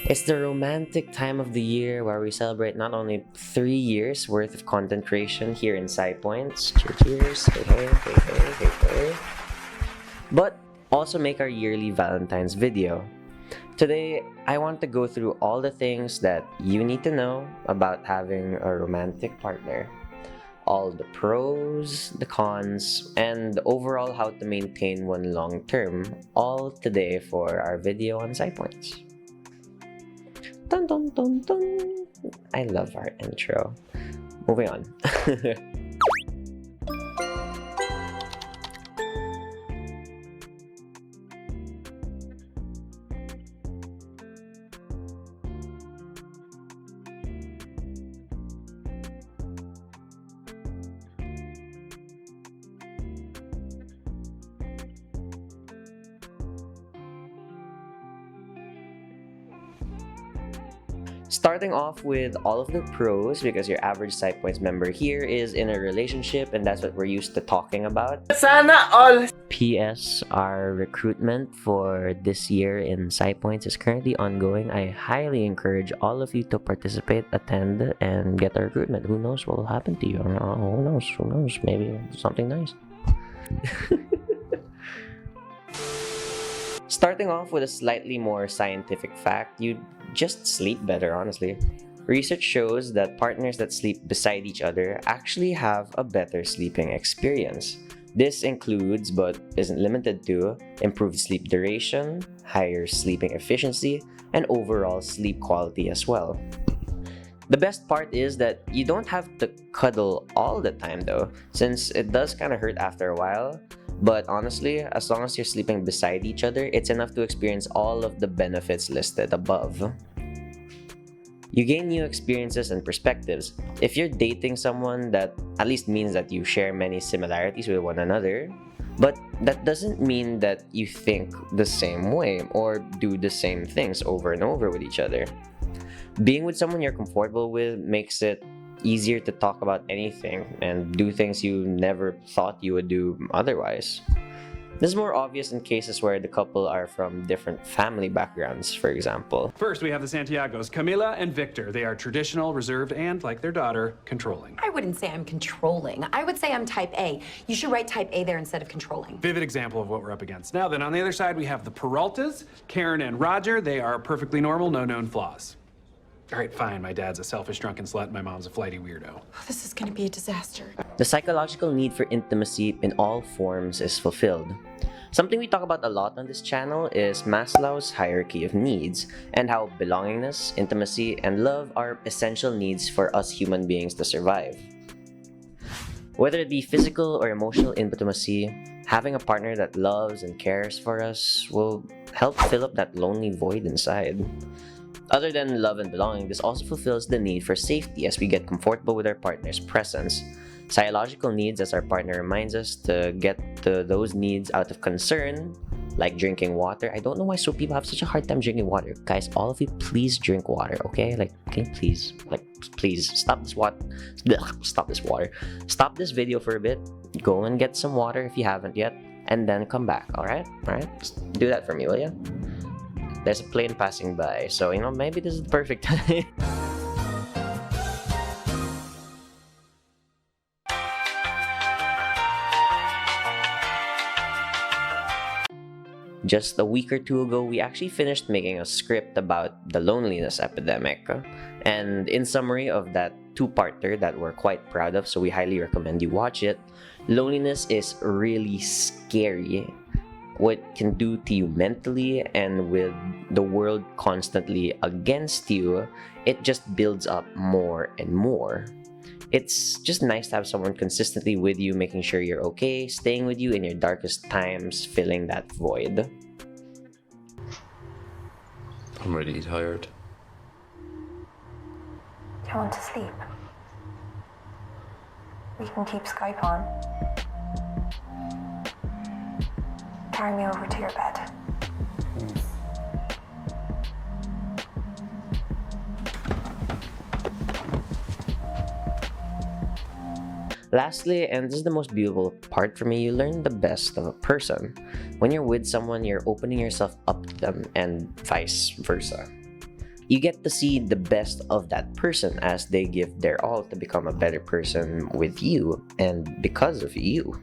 It's the romantic time of the year where we celebrate not only 3 years worth of content creation here in PsyPoints, cheers, hey, but also make our yearly Valentine's video. Today, I want to go through all the things that you need to know about having a romantic partner. All the pros, the cons, and overall how to maintain one long term, all today for our video on PsyPoints. Dun dun dun dun! I love our intro. Moving on. Starting off with all of the pros, because your average PsyPoints member here is in a relationship and that's what we're used to talking about. Sana all! P.S. Our recruitment for this year in PsyPoints is currently ongoing. I highly encourage all of you to participate, attend, and get a recruitment. Who knows what will happen to you? Who knows? Who knows? Maybe something nice. Starting off with a slightly more scientific fact, you just sleep better, honestly. Research shows that partners that sleep beside each other actually have a better sleeping experience. This includes, but isn't limited to, improved sleep duration, higher sleeping efficiency, and overall sleep quality as well. The best part is that you don't have to cuddle all the time though, since it does kind of hurt after a while. But honestly, as long as you're sleeping beside each other, it's enough to experience all of the benefits listed above. You gain new experiences and perspectives. If you're dating someone, that at least means that you share many similarities with one another. But that doesn't mean that you think the same way or do the same things over and over with each other. Being with someone you're comfortable with makes it easier to talk about anything and do things you never thought you would do otherwise. This is more obvious in cases where the couple are from different family backgrounds, for example. First, we have the Santiagos, Camila and Victor. They are traditional, reserved, and, like their daughter, controlling. I wouldn't say I'm controlling. I would say I'm type A. You should write type A there instead of controlling. Vivid example of what we're up against. Now then, on the other side, we have the Peraltas, Karen and Roger. They are perfectly normal, no known flaws. All right, fine, my dad's a selfish drunken slut, and my mom's a flighty weirdo. Oh, this is gonna be a disaster. The psychological need for intimacy in all forms is fulfilled. Something we talk about a lot on this channel is Maslow's hierarchy of needs, and how belongingness, intimacy, and love are essential needs for us human beings to survive. Whether it be physical or emotional intimacy, having a partner that loves and cares for us will help fill up that lonely void inside. Other than love and belonging, this also fulfills the need for safety as we get comfortable with our partner's presence. Psychological needs, as our partner reminds us to get to those needs out of concern, like drinking water. I don't know why so people have such a hard time drinking water. Guys, all of you, please drink water, okay? Can you please stop this water. Stop this video for a bit. Go and get some water if you haven't yet, and then come back, alright? Just do that for me, will ya? There's a plane passing by, so maybe this is the perfect time. Just a week or two ago, we actually finished making a script about the loneliness epidemic. And in summary of that two-parter that we're quite proud of, so we highly recommend you watch it, loneliness is really scary. What it can do to you mentally, and with the world constantly against you, it just builds up more and more. It's just nice to have someone consistently with you, making sure you're okay, staying with you in your darkest times, filling that void. I'm really tired. Do you want to sleep? We can keep Skype on. Carry me over to your bed. Lastly, and this is the most beautiful part for me, you learn the best of a person. When you're with someone, you're opening yourself up to them, and vice versa. You get to see the best of that person as they give their all to become a better person with you and because of you.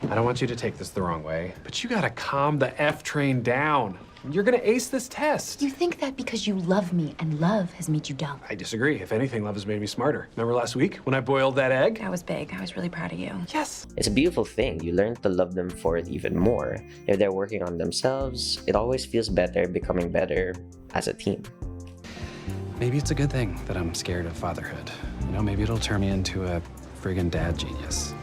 I don't want you to take this the wrong way, but you gotta calm the F train down. You're gonna ace this test. You think that because you love me and love has made you dumb. I disagree. If anything, love has made me smarter. Remember last week when I boiled that egg? That was big. I was really proud of you. Yes. It's a beautiful thing. You learn to love them for it even more. If they're working on themselves, it always feels better becoming better as a team. Maybe it's a good thing that I'm scared of fatherhood. You know, maybe it'll turn me into a friggin' dad genius.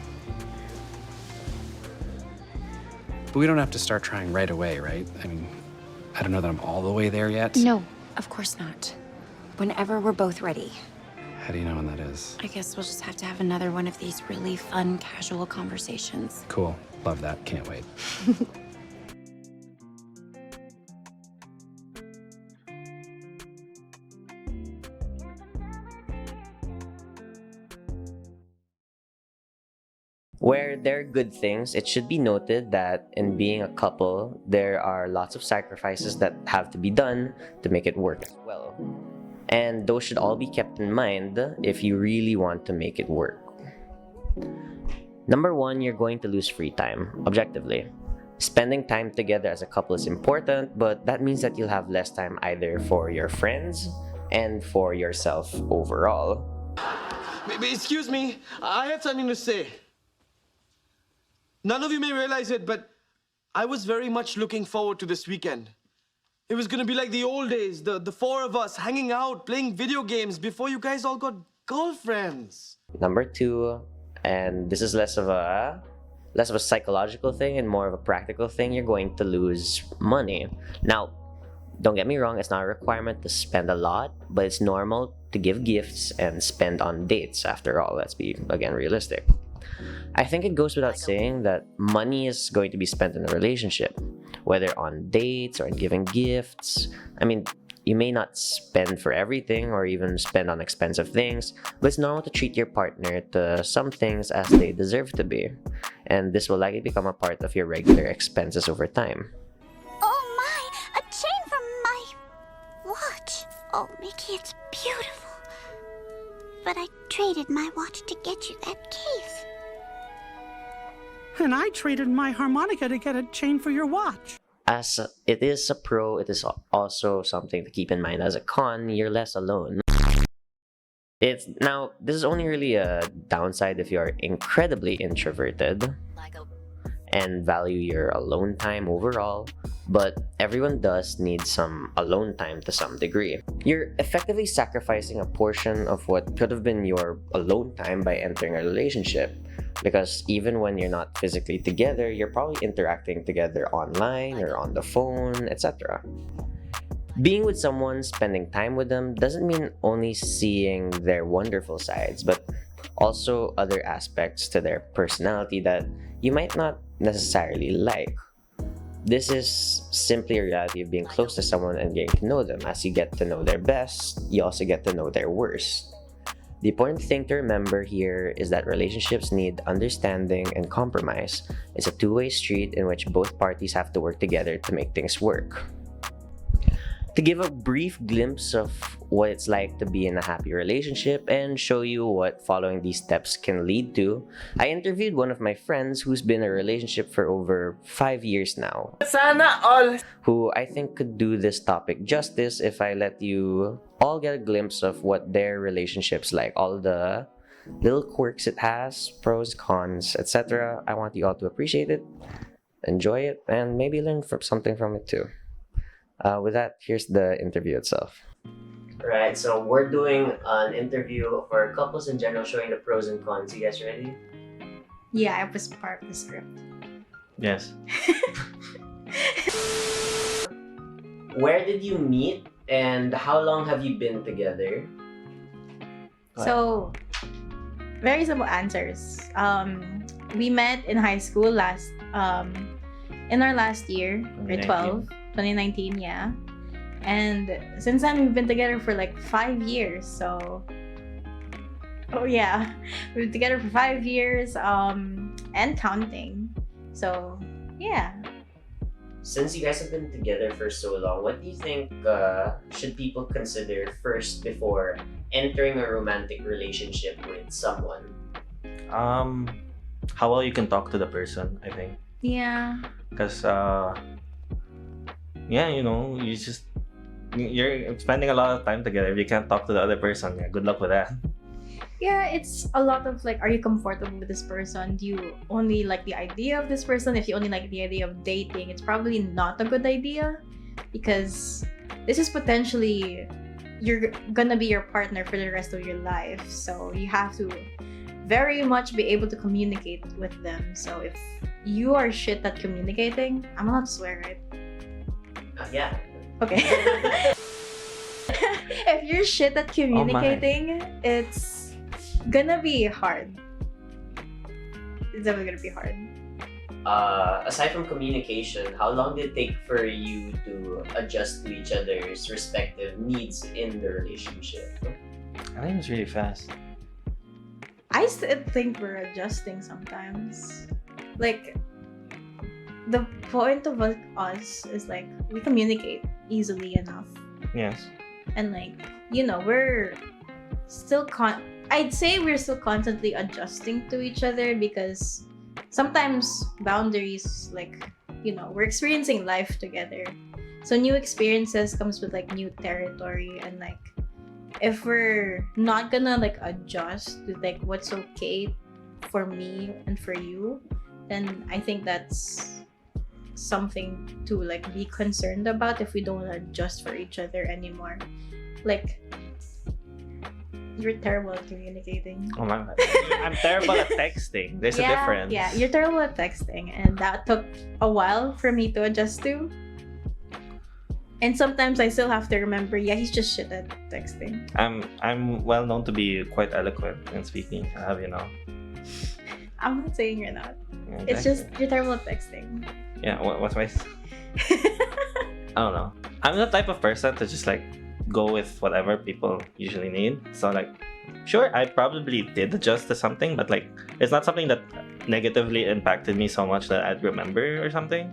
But we don't have to start trying right away, right? I mean, I don't know that I'm all the way there yet. No, of course not. Whenever we're both ready. How do you know when that is? I guess we'll just have to have another one of these really fun, casual conversations. Cool. Love that. Can't wait. Where there are good things, it should be noted that in being a couple, there are lots of sacrifices that have to be done to make it work as well. And those should all be kept in mind if you really want to make it work. Number one, you're going to lose free time, objectively. Spending time together as a couple is important, but that means that you'll have less time either for your friends and for yourself overall. Excuse me, I had something to say. None of you may realize it, but I was very much looking forward to this weekend. It was gonna be like the old days, the four of us hanging out, playing video games before you guys all got girlfriends. Number two, and this is less of a psychological thing and more of a practical thing, you're going to lose money. Now, don't get me wrong, it's not a requirement to spend a lot, but it's normal to give gifts and spend on dates after all. Let's be, again, realistic. I think it goes without saying that money is going to be spent in a relationship, whether on dates or in giving gifts. I mean, you may not spend for everything or even spend on expensive things, but it's normal to treat your partner to some things as they deserve to be. And this will likely become a part of your regular expenses over time. Oh my, a chain from my watch. Oh, Mickey, it's beautiful. But I traded my watch to get you that case. And I traded my harmonica to get a chain for your watch. As it is a pro, it is also something to keep in mind. As a con, you're less alone. Now, this is only really a downside if you're incredibly introverted and value your alone time overall, but everyone does need some alone time to some degree. You're effectively sacrificing a portion of what could have been your alone time by entering a relationship, because even when you're not physically together, you're probably interacting together online or on the phone, etc. Being with someone, spending time with them, doesn't mean only seeing their wonderful sides, but also other aspects to their personality that you might not necessarily like. This is simply a reality of being close to someone and getting to know them. As you get to know their best, you also get to know their worst. The important thing to remember here is that relationships need understanding and compromise. It's a two-way street in which both parties have to work together to make things work. To give a brief glimpse of what it's like to be in a happy relationship and show you what following these steps can lead to, I interviewed one of my friends who's been in a relationship for over 5 years now. Sana all. Who I think could do this topic justice if I let you all get a glimpse of what their relationship's like, all the little quirks it has, pros, cons, etc. I want you all to appreciate it, enjoy it, and maybe learn something from it too. With that, here's the interview itself. Alright, so we're doing an interview for couples in general, showing the pros and cons. You guys ready? Yeah, I was part of the script. Yes. Where did you meet and how long have you been together? So, very simple answers. We met in high school in our last year, grade 12, 2019, yeah. And since then, we've been together for like 5 years, so... Oh yeah, we've been together for 5 years, and counting. So, yeah. Since you guys have been together for so long, what do you think should people consider first before entering a romantic relationship with someone? How well you can talk to the person, I think. Yeah. Because yeah, you're spending a lot of time together. If you can't talk to the other person, yeah, good luck with that. Yeah, it's a lot of like, are you comfortable with this person? Do you only like the idea of this person? If you only like the idea of dating, it's probably not a good idea, because this is potentially, you're gonna be your partner for the rest of your life. So you have to very much be able to communicate with them. So if you are shit at communicating, I'm allowed to swear, right? Yeah. Okay. If you're shit at communicating, it's gonna be hard. It's definitely gonna be hard. Aside from communication, how long did it take for you to adjust to each other's respective needs in the relationship? I think it's really fast. I still think we're adjusting sometimes. Like, the point of us is like, we communicate easily enough. Yes. And like, we're still I'd say we're still constantly adjusting to each other, because sometimes boundaries, like, we're experiencing life together. So new experiences comes with like new territory, and like, if we're not gonna like adjust to like what's okay for me and for you, then I think that's something to like be concerned about if we don't adjust for each other anymore. Like, you're terrible at communicating. Oh my god. I'm terrible at texting. There's a difference. Yeah, you're terrible at texting, and that took a while for me to adjust to. And sometimes I still have to remember, he's just shit at texting. I'm well known to be quite eloquent in speaking. I have, I'm not saying you're not. Yeah, It's just you're terrible at texting. Yeah, what's my I don't know. I'm the type of person to just like go with whatever people usually need. So like, sure, I probably did adjust to something, but like, it's not something that negatively impacted me so much that I'd remember or something.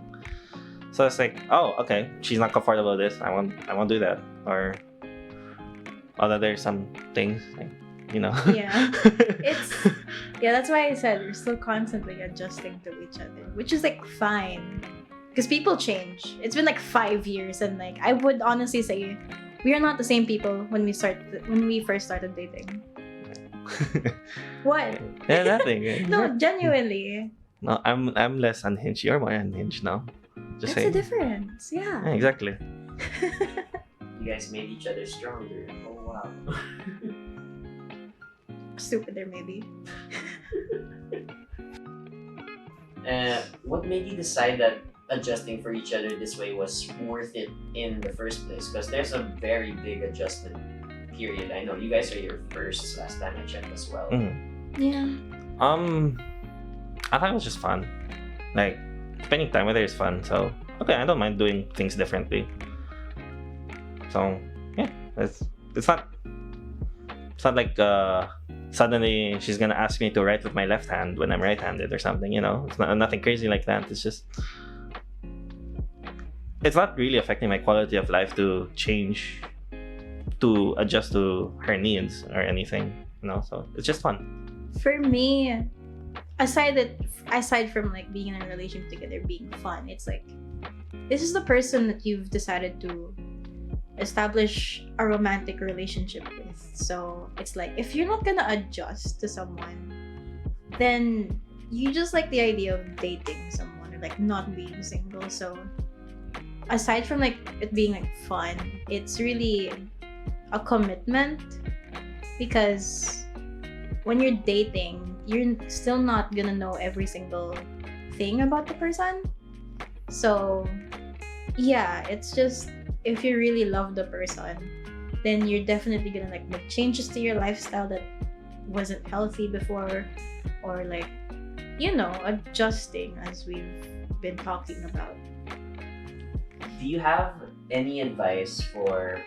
So it's like, oh, okay, she's not comfortable with this. I won't do that. Or although there's some things like, Yeah. That's why I said we're still constantly adjusting to each other, which is like fine, because people change. It's been like 5 years, and like, I would honestly say we are not the same people when we first started dating. What? Yeah, nothing. No, genuinely. No, I'm less unhinged. You're more unhinged now. Just That's saying. the difference. Yeah. Yeah, exactly. You guys made each other stronger. Oh wow. Stupider, maybe. What made you decide that adjusting for each other this way was worth it in the first place? Because there's a very big adjustment period. I know you guys are your first last time I checked as well. Yeah. I thought it was just fun. Like, spending time with her is fun. So okay, I don't mind doing things differently. So yeah, it's not like suddenly she's gonna ask me to write with my left hand when I'm right-handed or something. It's nothing crazy like that. It's just, it's not really affecting my quality of life to change, to adjust to her needs or anything. So it's just fun. For me, aside from like being in a relationship together being fun, it's like, this is the person that you've decided to establish a romantic relationship with. So it's like, if you're not gonna adjust to someone, then you just like the idea of dating someone or like not being single. So aside from like it being like fun, it's really a commitment, because when you're dating, you're still not gonna know every single thing about the person. So yeah, it's just, if you really love the person, then you're definitely gonna like make changes to your lifestyle that wasn't healthy before, or like, adjusting, as we've been talking about. Do you have any advice for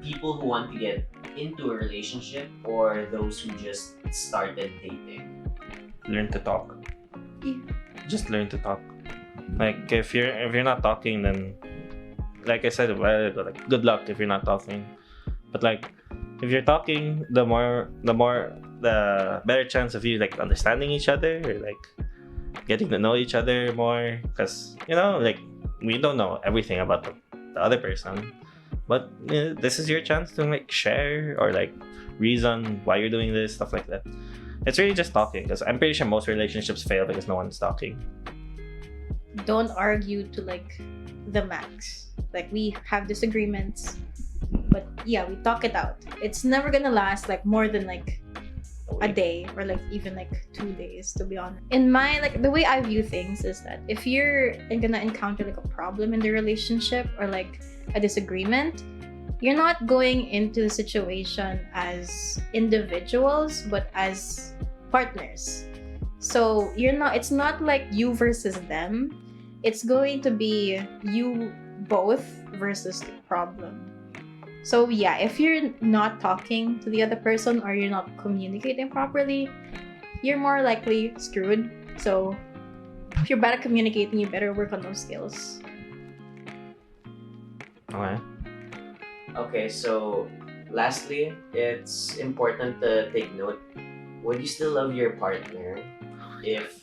people who want to get into a relationship, or those who just started dating? Learn to talk. Yeah. Just learn to talk. Like if you're not talking, then like I said a while ago, like good luck if you're not talking. But like if you're talking, the better chance of you like understanding each other or like getting to know each other more. Because like we don't know everything about the other person, but this is your chance to like share or like reason why you're doing this, stuff like that. It's really just talking, because I'm pretty sure most relationships fail because no one's talking. Don't argue to like the max. Like we have disagreements, but yeah, we talk it out. It's never gonna last like more than like a day or like even like 2 days, to be honest. In my like the way I view things is that if you're gonna encounter like a problem in the relationship or like a disagreement, you're not going into the situation as individuals but as partners. So it's not like you versus them. It's going to be you both versus the problem. So yeah, if you're not talking to the other person or you're not communicating properly, you're more likely screwed. So if you're bad at communicating, you better work on those skills. Okay, so lastly, it's important to take note. Would you still love your partner if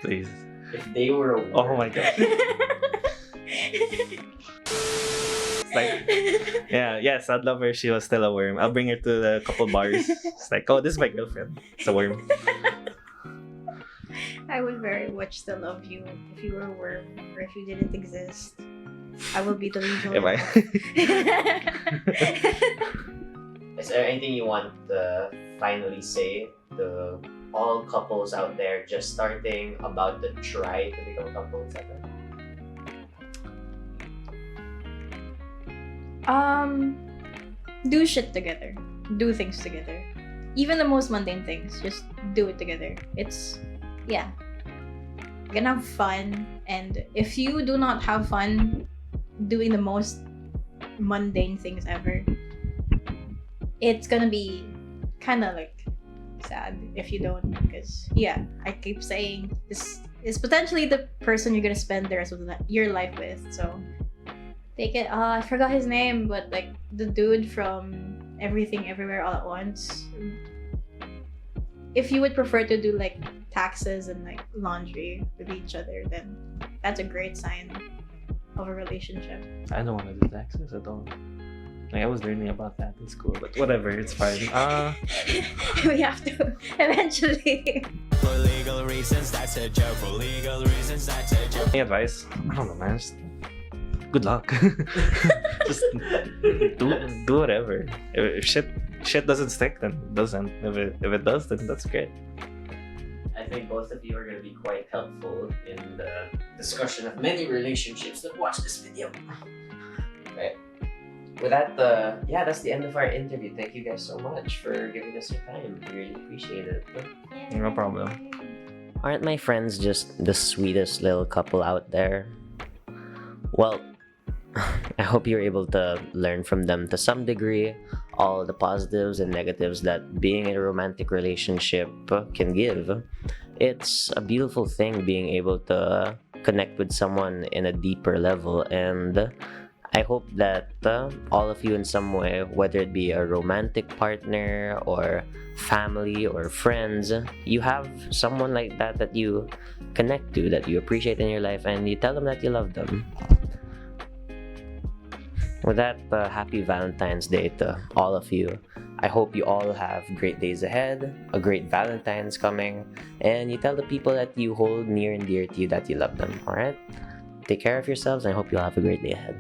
Please. if they were a Oh my god. Like, yes, I'd love her if she was still a worm. I'll bring her to the couple bars. It's like, oh, this is my girlfriend. It's a worm. I would very much still love you if you were a worm or if you didn't exist. I will be delusional. Am I? Is there anything you want to finally say to all couples out there just starting, about to try to become couples, etc.? Do shit together. Do things together. Even the most mundane things, just do it together. It's, yeah. You're gonna have fun, and if you do not have fun doing the most mundane things ever, it's gonna be kind of like sad if you don't, because yeah, I keep saying this is potentially the person you're gonna spend the rest of your life with. So take it. I forgot his name, but like the dude from Everything Everywhere All at Once. If you would prefer to do like taxes and like laundry with each other, then that's a great sign of a relationship. I don't want to do taxes at all. Like, I was learning about that in school, but whatever, it's fine. We have to eventually. For legal reasons, that's a joke. For legal reasons, that's a joke. Any advice? I don't know, man. Just good luck. Just do whatever. If shit doesn't stick, then it doesn't. If it does, then that's great. I think both of you are going to be quite helpful in the discussion of many relationships that watch this video. Right. With that, that's the end of our interview. Thank you guys so much for giving us your time. We really appreciate it. No problem. Aren't my friends just the sweetest little couple out there? Well, I hope you're able to learn from them to some degree all the positives and negatives that being in a romantic relationship can give. It's a beautiful thing being able to connect with someone in a deeper level, and I hope that all of you in some way, whether it be a romantic partner or family or friends, you have someone like that you connect to, that you appreciate in your life, and you tell them that you love them. With that, happy Valentine's Day to all of you. I hope you all have great days ahead, a great Valentine's coming, and you tell the people that you hold near and dear to you that you love them, alright? Take care of yourselves, and I hope you'll have a great day ahead.